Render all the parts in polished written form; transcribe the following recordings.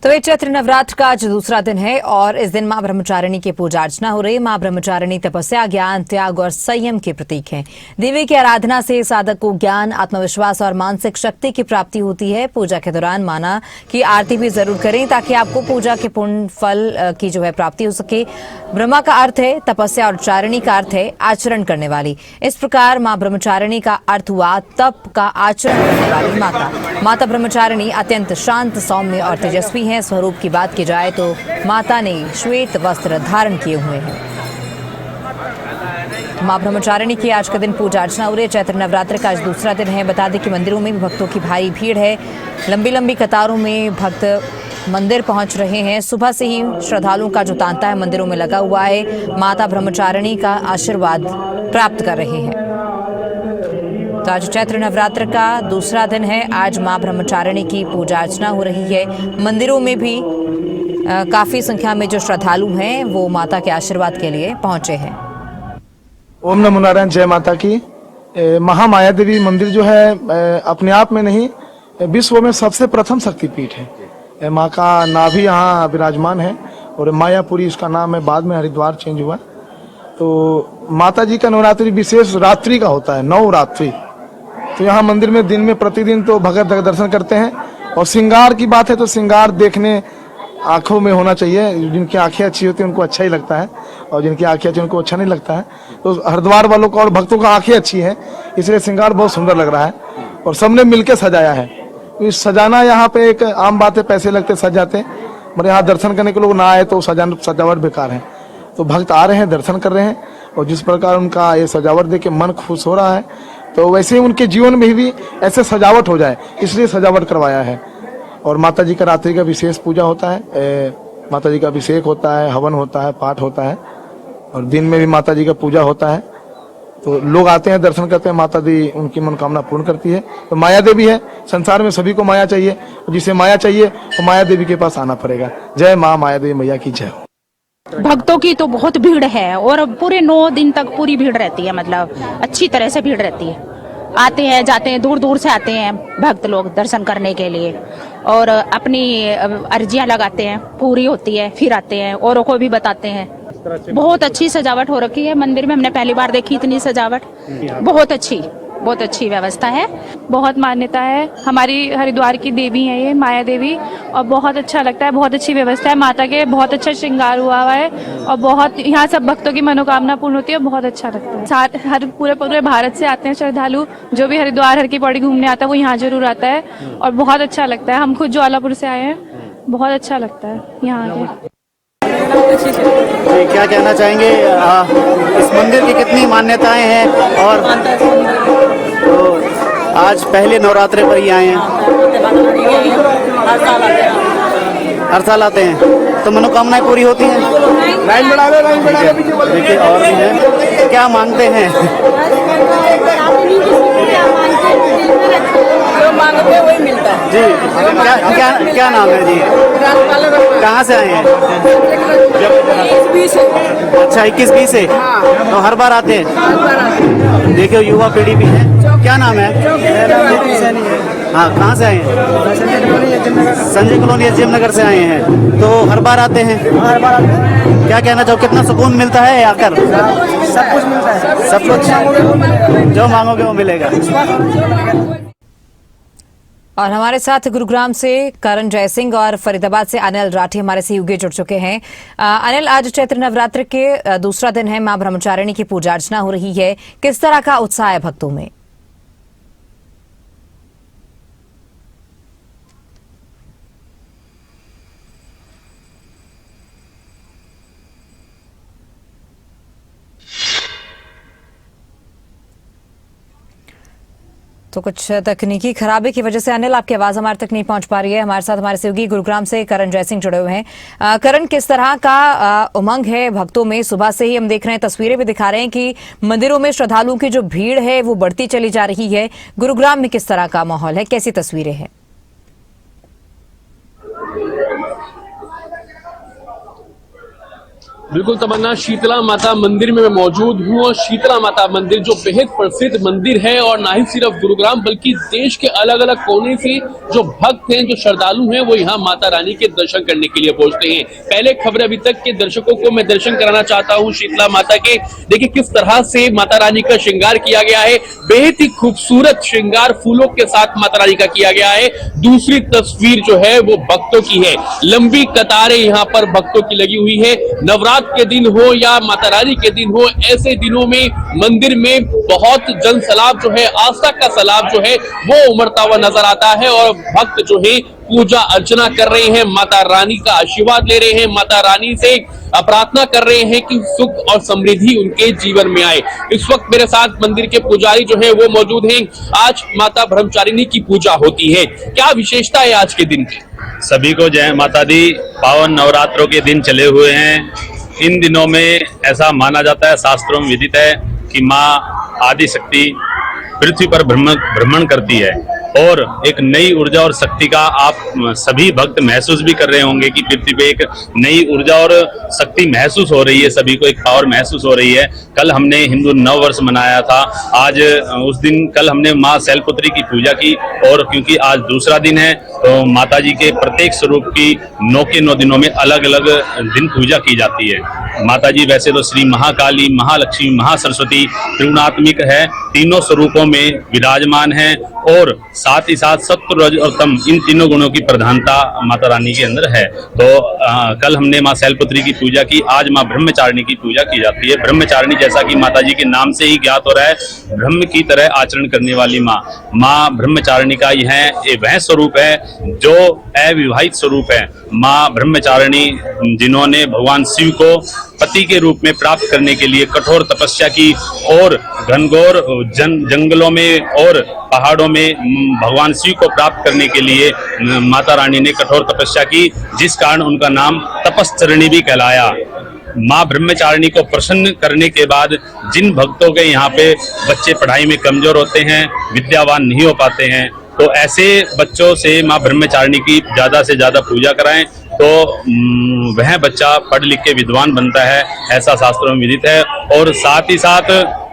तो ये चैत्र नवरात्र का आज दूसरा दिन है और इस दिन मां ब्रह्मचारिणी की पूजा अर्चना हो रही है। मां ब्रह्मचारिणी तपस्या, ज्ञान, त्याग और संयम के प्रतीक हैं। देवी की आराधना से साधक को ज्ञान, आत्मविश्वास और मानसिक शक्ति की प्राप्ति होती है। पूजा के दौरान माना की आरती भी जरूर करें ताकि आपको पूजा के पूर्ण फल की प्राप्ति हो सके। ब्रह्मा का अर्थ है तपस्या और चारिणी का अर्थ है आचरण करने वाली। इस प्रकार मां ब्रह्मचारिणी का अर्थ हुआ तप का आचरण करने वाली माता ब्रह्मचारिणी अत्यंत शांत, सौम्य और तेजस्वी हैं। स्वरूप की बात की जाए तो माता ने श्वेत वस्त्र धारण किए हुए हैं। मां ब्रह्मचारिणी की आज का दिन पूजा अर्चना हो रही है। चैत्र नवरात्र का आज दूसरा दिन है। बता दें कि मंदिरों में भी भक्तों की भारी भीड़ है। लंबी लंबी कतारों में भक्त मंदिर पहुंच रहे हैं। सुबह से ही श्रद्धालुओं का जो तांता है मंदिरों में लगा हुआ है। माता ब्रह्मचारिणी का आशीर्वाद प्राप्त कर रहे हैं। तो आज चैत्र नवरात्र का दूसरा दिन है। आज मां ब्रह्मचारिणी की पूजा अर्चना हो रही है। मंदिरों में भी काफी संख्या में जो श्रद्धालु हैं वो माता के आशीर्वाद के लिए पहुंचे हैं। ओम नमो नारायण, जय माता की। महामाया देवी मंदिर जो है अपने आप में नहीं, विश्व में सबसे प्रथम शक्तिपीठ है। माँ का नाभि यहाँ विराजमान है और मायापुरी इसका नाम है। बाद में हरिद्वार चेंज हुआ। तो माता जी का नवरात्रि विशेष रात्रि का होता है, नवरात्रि। तो यहाँ मंदिर में दिन में प्रतिदिन तो भगत दर्शन करते हैं। और श्रृंगार की बात है तो श्रृंगार देखने आंखों में होना चाहिए। जिनकी आंखें अच्छी होती है उनको अच्छा ही लगता है और जिनकी आंखें अच्छी उनको अच्छा नहीं लगता है। तो हरिद्वार वालों को और भक्तों का आंखें अच्छी हैं, इसलिए श्रृंगार बहुत सुंदर लग रहा है और सबने मिलकर सजाया है। तो इस सजाना यहाँ पे एक आम बात है, पैसे लगते सज जाते, मगर यहाँ दर्शन करने के लोग ना आए तो सजावट बेकार है। तो भक्त आ रहे हैं, दर्शन कर रहे हैं और जिस प्रकार उनका ये सजावट देख के मन खुश हो रहा है, तो वैसे ही उनके जीवन में भी ऐसे सजावट हो जाए, इसलिए सजावट करवाया है। और माता जी का रात्रि का विशेष पूजा होता है। माता जी का अभिषेक होता है, हवन होता है, पाठ होता है और दिन में भी माता जी का पूजा होता है। तो लोग आते हैं, दर्शन करते हैं, माता दी उनकी मनोकामना पूर्ण करती है। तो माया देवी है, संसार में सभी को माया चाहिए। जिसे माया चाहिए वो माया देवी के पास आना पड़ेगा। जय माँ माया देवी मैया की जय। भक्तों की तो बहुत भीड़ है और पूरे 9 दिन तक पूरी भीड़ रहती है। मतलब अच्छी तरह से भीड़ रहती है। आते हैं, जाते हैं, दूर दूर से आते हैं भक्त लोग दर्शन करने के लिए और अपनी अर्जियां लगाते हैं, पूरी होती है, फिर आते हैं, औरों को भी बताते हैं। बहुत अच्छी सजावट हो रखी है मंदिर में। हमने पहली बार देखी इतनी सजावट। बहुत अच्छी व्यवस्था है। बहुत मान्यता है। हमारी हरिद्वार की देवी है ये माया देवी और बहुत अच्छा लगता है। बहुत अच्छी व्यवस्था है माता के। बहुत अच्छा श्रृंगार हुआ है और बहुत यहाँ सब भक्तों की मनोकामना पूर्ण होती है। बहुत अच्छा लगता है। साथ हर पूरे भारत से आते हैं श्रद्धालु। जो भी हरिद्वार हर की पौड़ी घूमने आता है वो यहाँ जरूर आता है और बहुत अच्छा लगता है। हम खुद ज्वालापुर से आए हैं, बहुत अच्छा लगता है यहाँ आके। क्या कहना चाहेंगे, इस मंदिर की कितनी मान्यताएं हैं और तो आज पहले नवरात्रे पर ही आए हैं? हर साल आते हैं। तो मनोकामनाएं पूरी होती हैं? लाइन बढ़ा दो। देखिए और भी हैं, क्या मांगते हैं? जो मांगते हैं वही मिलता है जी। क्या नाम है जी? कहाँ से आए हैं? 21-20 से। अच्छा, 21-20 से। तो हर बार आते हैं। देखिए युवा पीढ़ी भी है। क्या नाम है? हाँ, कहाँ से आए हैं? संजय कॉलोनी एसडीएम नगर से आए हैं। तो हर बार आते हैं? क्या कहना चाहो, कितना सुकून मिलता है आकर? सब कुछ मिलता है। सब कुछ जो मांगोगे वो मिलेगा। और हमारे साथ गुरुग्राम से करण जयसिंह और फरीदाबाद से अनिल राठी हमारे सहयोगी जुड़ चुके हैं। अनिल, आज चैत्र नवरात्र के दूसरा दिन है। मां ब्रह्मचारिणी की पूजा अर्चना हो रही है। किस तरह का उत्साह है भक्तों में? तो कुछ तकनीकी खराबी की वजह से अनिल आपकी आवाज हमारे तक नहीं पहुंच पा रही है। हमारे साथ हमारे सहयोगी गुरुग्राम से करण जयसिंह जुड़े हुए हैं। करण, किस तरह का उमंग है भक्तों में? सुबह से ही हम देख रहे हैं, तस्वीरें भी दिखा रहे हैं कि मंदिरों में श्रद्धालुओं की जो भीड़ है वो बढ़ती चली जा रही है। गुरुग्राम में किस तरह का माहौल है, कैसी तस्वीरें हैं? बिल्कुल तमन्ना, शीतला माता मंदिर में मैं मौजूद हूँ और शीतला माता मंदिर जो बेहद प्रसिद्ध मंदिर है और ना ही सिर्फ गुरुग्राम बल्कि देश के अलग अलग कोने से जो भक्त हैं, जो श्रद्धालु हैं, वो यहाँ माता रानी के दर्शन करने के लिए पहुंचते हैं। पहले खबर अभी तक के दर्शकों को मैं दर्शन कराना चाहता हूँ शीतला माता के। देखिए किस तरह से माता रानी का श्रृंगार किया गया है, बेहद ही खूबसूरत श्रृंगार फूलों के साथ माता रानी का किया गया है। दूसरी तस्वीर जो है वो भक्तों की है, लंबी कतारें यहाँ पर भक्तों की लगी हुई है। नवरात्र के दिन हो या माता रानी के दिन हो, ऐसे दिनों में मंदिर में बहुत जन सैलाब जो है, आस्था का सैलाब जो है वो उमड़ता हुआ नजर आता है और भक्त जो है पूजा अर्चना कर रहे हैं, माता रानी का आशीर्वाद ले रहे हैं, माता रानी से प्रार्थना कर रहे हैं कि सुख और समृद्धि उनके जीवन में आए। इस वक्त मेरे साथ मंदिर के पुजारी जो है वो मौजूद हैं। आज माता ब्रह्मचारिणी की पूजा होती है, क्या विशेषता है आज के दिन की? सभी को जय माता दी। पावन नवरात्रों के दिन चले हुए हैं। इन दिनों में ऐसा माना जाता है, शास्त्रों में विदित है कि माँ आदि शक्ति पृथ्वी पर भ्रमण करती है और एक नई ऊर्जा और शक्ति का आप सभी भक्त महसूस भी कर रहे होंगे कि पृथ्वी पे एक नई ऊर्जा और शक्ति महसूस हो रही है, सभी को एक पावर महसूस हो रही है। कल हमने हिंदू नव वर्ष मनाया था, आज उस दिन कल हमने माँ शैलपुत्री की पूजा की और क्योंकि आज दूसरा दिन है तो माता जी के प्रत्येक स्वरूप की 9 के 9 दिनों में अलग अलग दिन पूजा की जाती है। माता जी वैसे तो श्री महाकाली, महालक्ष्मी, महासरस्वती त्रिगुणात्मिक है, तीनों स्वरूपों में विराजमान है और साथ ही साथ सत्व रज और तम इन तीनों गुणों की प्रधानता माता रानी के अंदर है। तो कल हमने माँ शैलपुत्री की पूजा की, आज माँ ब्रह्मचारिणी की पूजा की जाती है। ब्रह्मचारिणी जैसा कि माता जी के नाम से ही ज्ञात हो रहा है, ब्रह्म की तरह आचरण करने वाली माँ ब्रह्मचारिणी का यह वह स्वरूप है जो अविवाहित स्वरूप है। माँ ब्रह्मचारिणी जिन्होंने भगवान शिव को पति के रूप में प्राप्त करने के लिए कठोर तपस्या की और घनघोर जंगलों में और पहाड़ों में भगवान शिव को प्राप्त करने के लिए माता रानी ने कठोर तपस्या की, जिस कारण उनका नाम तपश्चरणी भी कहलाया। माँ ब्रह्मचारिणी को प्रसन्न करने के बाद जिन भक्तों के यहाँ पे बच्चे पढ़ाई में कमजोर होते हैं, विद्यावान नहीं हो पाते हैं, तो ऐसे बच्चों से माँ ब्रह्मचारिणी की ज्यादा से ज्यादा पूजा कराएं तो वह बच्चा पढ़ लिख के विद्वान बनता है, ऐसा शास्त्रों में विदित है। और साथ ही साथ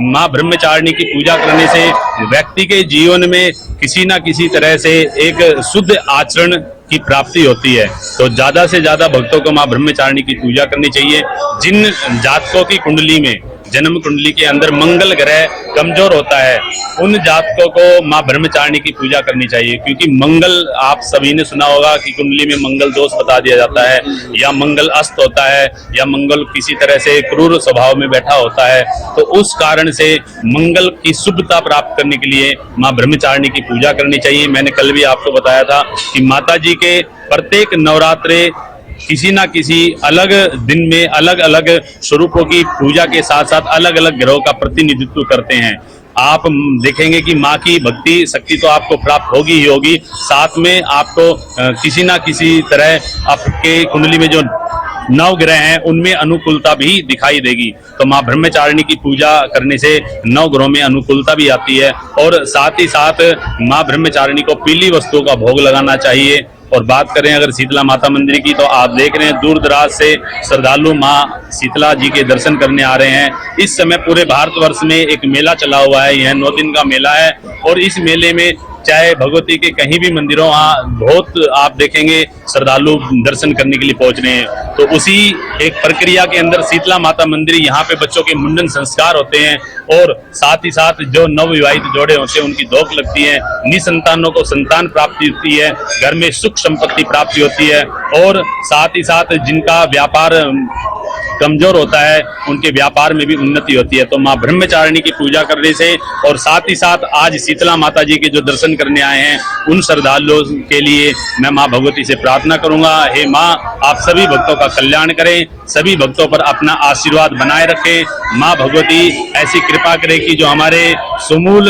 माँ ब्रह्मचारिणी की पूजा करने से व्यक्ति के जीवन में किसी न किसी तरह से एक शुद्ध आचरण की प्राप्ति होती है। तो ज्यादा से ज्यादा भक्तों को माँ ब्रह्मचारिणी की पूजा करनी चाहिए। जिन जातकों की कुंडली में, जन्म कुंडली के अंदर मंगल ग्रह कमजोर होता है, उन जातकों को माँ ब्रह्मचारिणी की पूजा करनी चाहिए, क्योंकि मंगल, आप सभी ने सुना होगा कि कुंडली में मंगल दोष बता दिया जाता है या मंगल अस्त होता है या मंगल किसी तरह से क्रूर स्वभाव में बैठा होता है। तो उस कारण से मंगल की शुभता प्राप्त करने के लिए माँ ब्रह्मचारिणी की पूजा करनी चाहिए। मैंने कल भी आपको बताया था कि माता जी के प्रत्येक नवरात्रे किसी ना किसी अलग दिन में अलग अलग स्वरूपों की पूजा के साथ साथ अलग अलग ग्रहों का प्रतिनिधित्व करते हैं। आप देखेंगे कि माँ की भक्ति शक्ति तो आपको प्राप्त होगी ही होगी, साथ में आपको किसी ना किसी तरह आपके कुंडली में जो 9 ग्रह हैं उनमें अनुकूलता भी दिखाई देगी। तो माँ ब्रह्मचारिणी की पूजा करने से 9 ग्रहों में अनुकूलता भी आती है और साथ ही साथ माँ ब्रह्मचारिणी को पीली वस्तुओं का भोग लगाना चाहिए। और बात करें अगर शीतला माता मंदिर की, तो आप देख रहे हैं दूर दराज से श्रद्धालु माँ शीतला जी के दर्शन करने आ रहे हैं। इस समय पूरे भारतवर्ष में एक मेला चला हुआ है, यह 9 दिन का मेला है और इस मेले में चाहे भगवती के कहीं भी मंदिरों बहुत आप देखेंगे श्रद्धालु दर्शन करने के लिए पहुंच रहे हैं। तो उसी एक प्रक्रिया के अंदर शीतला माता मंदिर, यहाँ पे बच्चों के मुंडन संस्कार होते हैं और साथ ही साथ जो नवविवाहित जोड़े होते हैं उनकी धोख लगती है, निसंतानों को संतान प्राप्ति होती है, घर में सुख संपत्ति प्राप्ति होती है और साथ ही साथ जिनका व्यापार कमजोर होता है उनके व्यापार में भी उन्नति होती है। तो माँ ब्रह्मचारिणी की पूजा करने से और साथ ही साथ आज शीतला माता जी के जो दर्शन करने आए हैं उन श्रद्धालुओं के लिए मैं माँ भगवती से प्रार्थना करूंगा, हे माँ आप सभी भक्तों का कल्याण करें, सभी भक्तों पर अपना आशीर्वाद बनाए रखें। माँ भगवती ऐसी कृपा करे कि जो हमारे समूल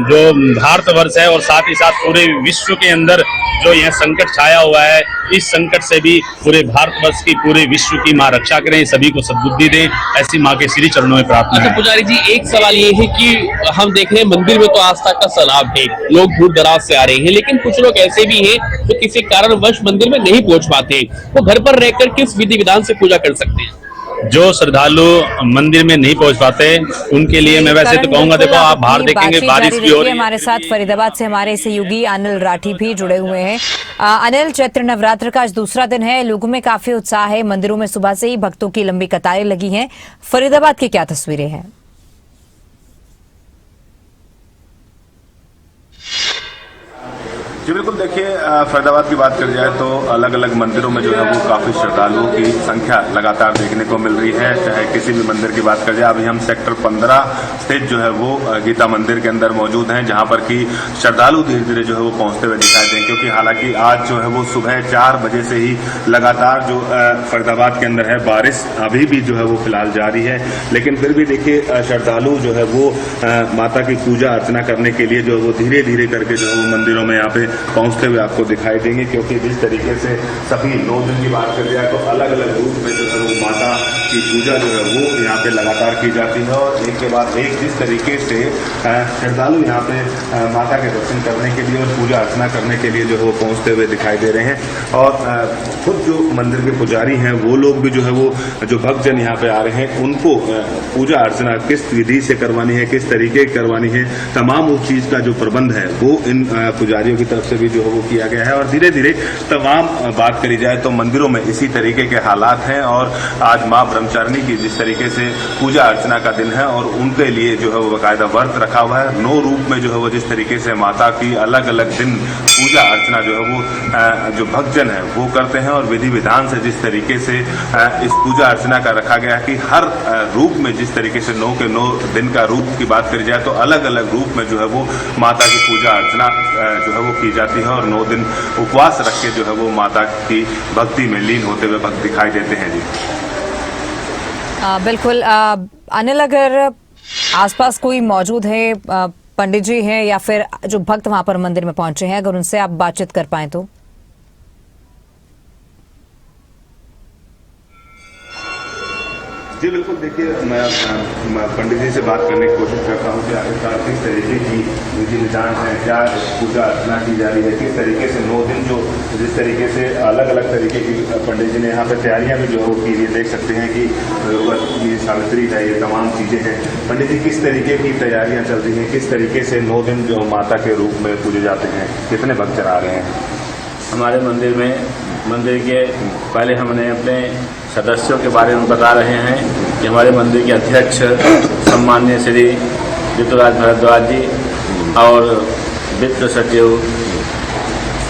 जो भारतवर्ष है और साथ ही साथ पूरे विश्व के अंदर जो यह संकट छाया हुआ है, इस संकट से भी पूरे भारतवर्ष की, पूरे विश्व की माँ रक्षा करें, सभी को सद्बुद्धि दें, ऐसी माँ के श्री चरणों में प्रार्थना है। पुजारी जी, एक सवाल ये है कि हम देख रहे हैं मंदिर में तो आस्था का सैलाब है, लोग दूर दराज से आ रहे हैं, लेकिन कुछ लोग ऐसे भी हैं जो किसी कारणवश मंदिर में नहीं पहुंच पाते, वो घर पर रहकर किस विधि विधान से पूजा कर सकते हैं? जो श्रद्धालु मंदिर में नहीं पहुंच पाते उनके लिए मैं वैसे तो करण, कहूंगा, बिल्कुल, देखो आप बाहर अपनी देखेंगे बातचीत बारिश जारी भी हो रखिए। रही है। हमारे साथ फरीदाबाद से हमारे सहयोगी अनिल राठी भी जुड़े हुए हैं। अनिल, चैत्र नवरात्र का आज दूसरा दिन है, लोगों में काफी उत्साह है, मंदिरों में सुबह से ही भक्तों की लंबी कतारें लगी हैं। फरीदाबाद की क्या तस्वीरें हैं? जी बिल्कुल, देखिए फरीदाबाद की बात कर जाए तो अलग अलग मंदिरों में जो है वो काफ़ी श्रद्धालुओं की संख्या लगातार देखने को मिल रही है। चाहे किसी भी मंदिर की बात कर जाए, अभी हम सेक्टर 15 स्थित जो है वो गीता मंदिर के अंदर मौजूद हैं, जहां पर कि श्रद्धालु धीरे धीरे जो है वो पहुंचते हुए दिखाई देंगे, क्योंकि हालांकि आज जो है वो सुबह 4 बजे से ही लगातार जो फरीदाबाद के अंदर है बारिश अभी भी जो है वो फिलहाल जारी है। लेकिन फिर भी देखिए श्रद्धालु जो है वो माता की पूजा अर्चना करने के लिए जो है वो धीरे धीरे करके जो है वो मंदिरों में यहाँ पे पहुंचते हुए आपको दिखाई देंगे, क्योंकि जिस तरीके से सभी 9 दिन की बात कर जाए तो अलग अलग रूप में जो है वो माता की पूजा जो है वो यहाँ पे लगातार की जाती है। और एक के बाद एक जिस तरीके से श्रद्धालु यहाँ पे माता के दर्शन करने के लिए और पूजा अर्चना करने के लिए जो है वो पहुँचते हुए दिखाई दे रहे हैं। और खुद जो मंदिर के पुजारी हैं वो लोग भी जो है वो जो भक्तजन यहाँ पे आ रहे हैं उनको पूजा अर्चना किस विधि से करवानी है, किस तरीके की करवानी है, तमाम उस चीज़ का जो प्रबंध है वो इन पुजारियों की तरफ से भी जो है वो किया गया है। और धीरे धीरे तमाम बात करी जाए तो मंदिरों में इसी तरीके के हालात हैं। और आज माँ ब्रह्मचारिणी की जिस तरीके से पूजा अर्चना का दिन है और उनके लिए जो है वो बाकायदा व्रत रखा हुआ है, 9 रूप में जो है वो जिस तरीके से माता की अलग अलग दिन पूजा अर्चना जो है वो जो भक्तजन है वो करते हैं। और विधि विधान से जिस तरीके से इस पूजा अर्चना का रखा गया कि हर रूप में जिस तरीके से 9 के 9 दिन का रूप की बात करी जाए तो अलग अलग रूप में जो है वो माता की पूजा अर्चना जो है वो की जाती है। और 9 दिन उपवास रख के जो है वो माता की भक्ति में लीन होते हुए भक्त दिखाई देते हैं। जी बिल्कुल अनिल, अगर आसपास कोई मौजूद है, पंडित जी हैं या फिर जो भक्त वहां पर मंदिर में पहुंचे हैं, अगर उनसे आप बातचीत कर पाए तो। जी बिल्कुल, देखिए मैं पंडित जी से बात करने की कोशिश करता हूँ कि आखिरकार किस तरीके की विधि विधान है, क्या पूजा अर्चना की जा रही है, किस तरीके से 9 दिन जो जिस तरीके से अलग अलग तरीके की पंडित जी ने यहाँ पर तैयारियाँ भी जो है वो की है। देख सकते हैं कि ये सावित्री है, ये तमाम चीज़ें हैं। पंडित जी किस तरीके की तैयारियाँ चल रही हैं, किस तरीके से 9 दिन जो माता के रूप में पूजे जाते हैं, कितने भक्त आ रहे हैं? हमारे मंदिर के पहले हमने अपने सदस्यों के बारे में बता रहे हैं कि हमारे मंदिर के अध्यक्ष सम्माननीय श्री ऋतुराज भारद्वाज जी और वित्त सचिव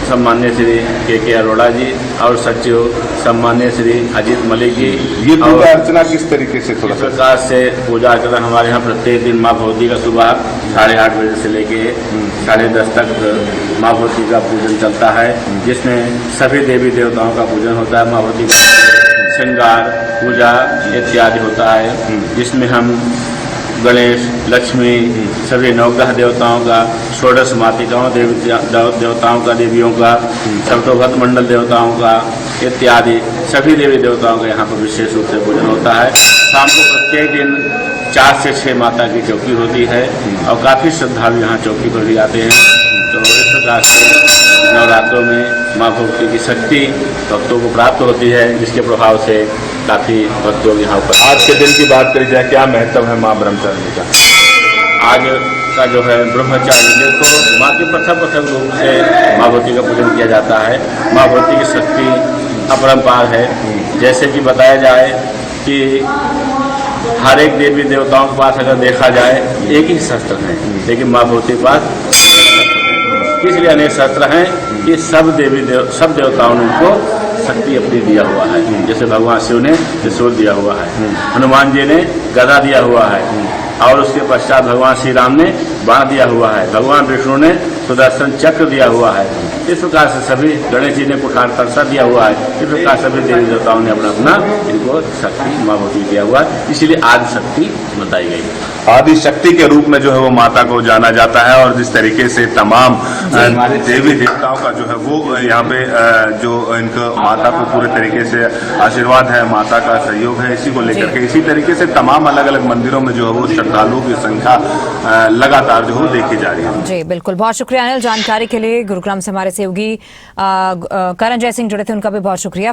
सम्माननीय श्री के अरोड़ा जी और सचिव सम्माननीय श्री अजीत मलिक जी। ये पूजा अर्चना किस तरीके से इस प्रकार से पूजा अर्चना हमारे यहाँ प्रत्येक दिन माँ भगवती का सुबह 8:30 बजे से लेके 10:30 तक माँ भगवती का पूजन चलता है, जिसमें सभी देवी देवताओं का पूजन होता है। माँ भगवती का श्रृंगार पूजा इत्यादि होता है, जिसमें हम गणेश, लक्ष्मी, सभी नवग्रह देवताओं का, षोडश मातृकाओं देवताओं का, देवियों का, सप्तभक्त मंडल देवताओं का इत्यादि सभी देवी देवताओं का यहाँ पर विशेष रूप से पूजन होता है। शाम को प्रत्येक दिन 4 से 6 माता की चौकी होती है और काफ़ी श्रद्धालु यहाँ चौकी पर भी आते हैं। तो इस प्रकार से नवरात्रों में माँ भगवती की शक्ति भक्तों को प्राप्त होती है, जिसके प्रभाव से काफ़ी भक्त लोग यहाँ पर। आज के दिन की बात करी जाए, क्या महत्व है माँ ब्रह्मचारिणी का? आज का जो है ब्रह्मचारिणी को माँ के पृथक रूप से माँ भगवती का पूजन किया जाता है। माँ भगवती की शक्ति अपरंपार है। जैसे कि बताया जाए कि हर एक देवी देवताओं के पास अगर देखा जाए एक ही शस्त्र है, लेकिन माँ भगवती के पास इसलिए अनेक शस्त्र हैं कि सब देवताओं ने उनको शक्ति अपनी दिया हुआ है। जैसे भगवान शिव ने त्रिशूल दिया हुआ है, हनुमान जी ने गदा दिया हुआ है और उसके पश्चात भगवान श्री राम ने बाण दिया हुआ है, भगवान विष्णु ने सुदर्शन चक्र दिया हुआ है। इस प्रकार से सभी गणेश जी ने कुठार तरसा दिया हुआ है। इस प्रकार सभी देवी देवताओं ने अपना अपना इनको शक्ति माँ भगवती दिया हुआ है, इसीलिए आदि शक्ति बताई गई है। आदि शक्ति के रूप में जो है वो माता को जाना जाता है। और जिस तरीके से तमाम देवी देवताओं का जो है वो यहाँ पे जो इनको माता को पूरे तरीके से आशीर्वाद है, माता का सहयोग है, इसी को लेकर के इसी तरीके से तमाम अलग अलग मंदिरों में जो है वो श्रद्धालुओं की संख्या लगातार जो है देखी जा रही है। जी बिल्कुल, बहुत शुक्रिया अनिल जानकारी के लिए। गुरुग्राम से हमारे सहयोगी करण जय सिंह जुड़े थे, उनका भी बहुत शुक्रिया।